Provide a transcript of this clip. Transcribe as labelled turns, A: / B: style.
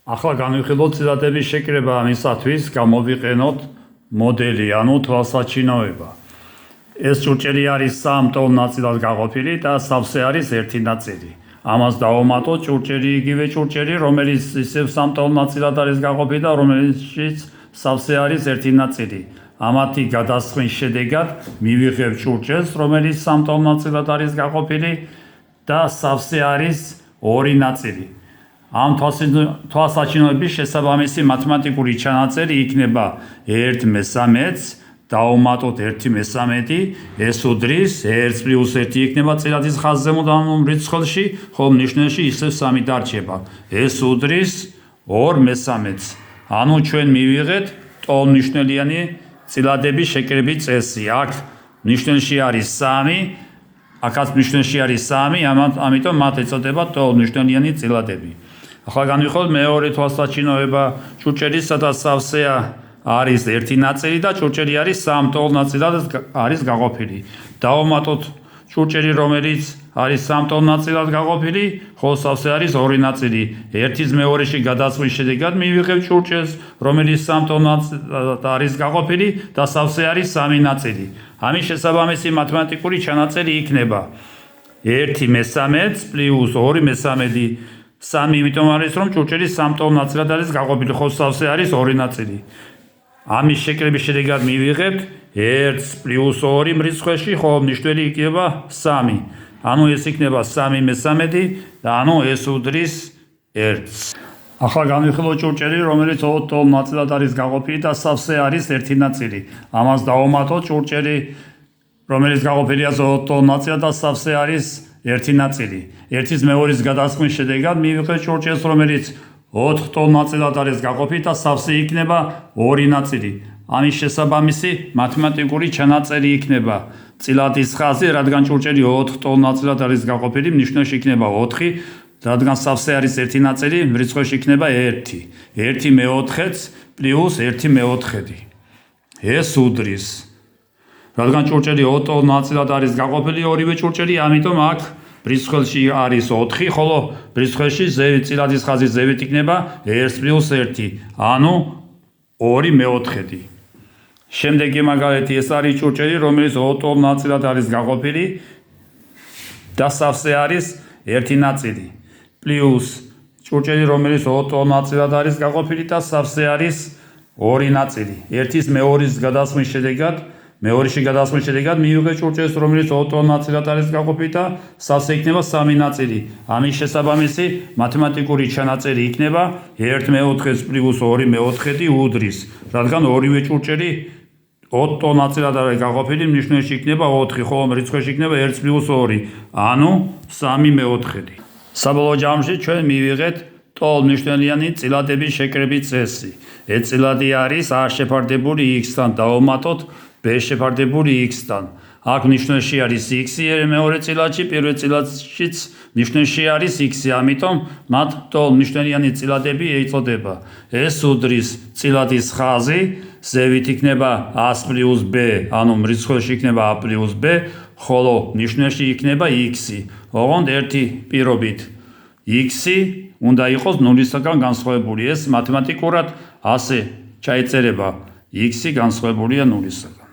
A: ახლა განვიხილოთ ციტატების შეკრება ამისათვის გამოვიყენოთ მოდელი, ანუ თვალსაჩინოება. ეს ჭურჭელი არის სამ ტოლ ნაწილად გაყოფილი და სავსე არის ერთი ნაწილი. ამას დავუმატოთ ჭურჭელი იგივე ჭურჭელი, რომელიც ისევ სამ ტოლ ნაწილად არის გაყოფილი და რომელშიც სავსე არის ერთი ნაწილი. ამათი გადასხმის შედეგად მივიღებ ჭურჭელს, რომელიც სამ ტოლ ნაწილად არის გაყოფილი და სავსე არის ორი ნაწილი. ამ თვალსაჩინოების შესაბამისი მათემატიკური ჩანაწერი იქნება 1/13, დავუმატოთ 1/13, ეს უდრის 1 + 1 იქნება წილადის ხაზზე მუდმივ რიცხვში, ხოლო მნიშვნელში ისევ 3 დარჩება. ეს უდრის 2/13. ანუ ჩვენ მივიღეთ ტოლმნიშვნელიანი წილადების შეკრების წესი. აქ მნიშვნელში არის 3, აქაც მნიშვნელში არის 3, ამიტომ მათ ეწოდება ტოლმნიშვნელიანი წილადები. ახლა განვიხილოთ მეორე თვალსაჩინოება. ჭურჭელისა და სავსეა არის ერთი ნაწილი და ჭურჭელი არის სამ ტოლ ნაწილად არის გაყოფილი. დავუმატოთ ჭურჭელი, რომელიც არის სამ ტოლ ნაწილად გაყოფილი, ხოლო სავსე არის ორი ნაწილი. ერთის მეორეში გადასხმის შედეგად მივიღებ ჭურჭელს, რომელიც სამ ტოლ ნაწილად არის გაყოფილი და სავსე არის 3 ნაწილი. ამის შესაბამისი მათემატიკური ჩანაწერი იქნება 1/13 + 2/13. 3 იმიტომ არის, რომ ჭურჭელი სამ ტოლ ნაწილად არის გაყოფილი, ხოლო სავსე არის ორი ნაწილი. ამის შეკრების შედეგად მივიღებთ 1 + 2 რიცხვში, ხოლო მნიშვნელი იქნება 3. ანუ ეს იქნება 3/13 და ანუ ეს უდრის 1. ახლა განვიხილოთ ჭურჭელი, რომელიც 2 ტოლ ნაწილად არის გაყოფილი და სავსე არის ერთი ნაწილი. ამას დავუმატოთ ჭურჭელი, რომელიც გაყოფილია 2 ტოლ ნაწილად და სავსე არის ერთი ნაწილი. ერთის მეორის გადასხმის შედეგად მივიღეთ ჭურჭელს, რომელიც 4 ტოლ ნაწილად არის გაყოფილი და სავსე იქნება ორი ნაწილი. ამის შესაბამისი მათემატიკური ჩანაწერი იქნება წილადის ხაზი, რადგან ჭურჭელი 4 ტოლ ნაწილად არის გაყოფილი, მნიშვნელში იქნება 4, რადგან სავსე არის ერთი ნაწილი, რიცხვში იქნება 1. 1/4 + 1/4. ეს უდრის. რადგან ჭურჭელი 4 ტოლ ნაწილად არის გაყოფილი ორივე ჭურჭელი, ამიტომ აქ რიცხვში არის 4, ხოლო რიცხვში წილადის ხაზის ზევით იქნება 1 + 1, ანუ 2/4. შემდეგი მაგალითი, ეს არის ჭურჭელი, რომელიც 2 ტოლ ნაწილად არის გაყოფილი და სავსე არის ერთი ნაწილი. პლუს ჭურჭელი, რომელიც 2 ტოლ ნაწილად არის გაყოფილი და სავსე არის ორი ნაწილი. ერთის მეორის გადასხმის შედეგად მეორეში გადასხმის შედეგად მივიღეთ ჭურჭელს, რომელიც 2 ტოლ ნაწილად არის გაყოფილი და სავსე იქნება 3 ნაწილი. ამის შესაბამისი მათემატიკური ჩანაწერი იქნება 1/4 + 2/4 უდრის, რადგან ორივე ჭურჭელი 2 ტოლ ნაწილად არის გაყოფილი, მნიშვნელში იქნება 4, ხოლო რიცხვში იქნება 1 + 2, ანუ 3/4. საბოლოო ჯამში ჩვენ მივიღეთ ტოლმნიშვნელიანი წილადების შეკრების წესი. ეს წილადი არის a შეფარდებული x-თან, დავუმატოთ b შეფარდებული x-თან. აქ ნიშნულში არის x, მეორე წილადში, პირველ წილადშიც ნიშნულში არის x, ამიტომ მათ ტოლმნიშვნელიანი წილადები ეწოდება. ეს უდრის წილადის ხაზი, ზევით იქნება a + b, ანუ რიცხვში იქნება a + b, ხოლო ნიშნულში იქნება x. ოღონდ ერთი პირობით x უნდა იყოს 0-საგან განსხვავებული. ეს მათემატიკურად ასე ჩაიწერება x განსხვავებულია 0-საგან.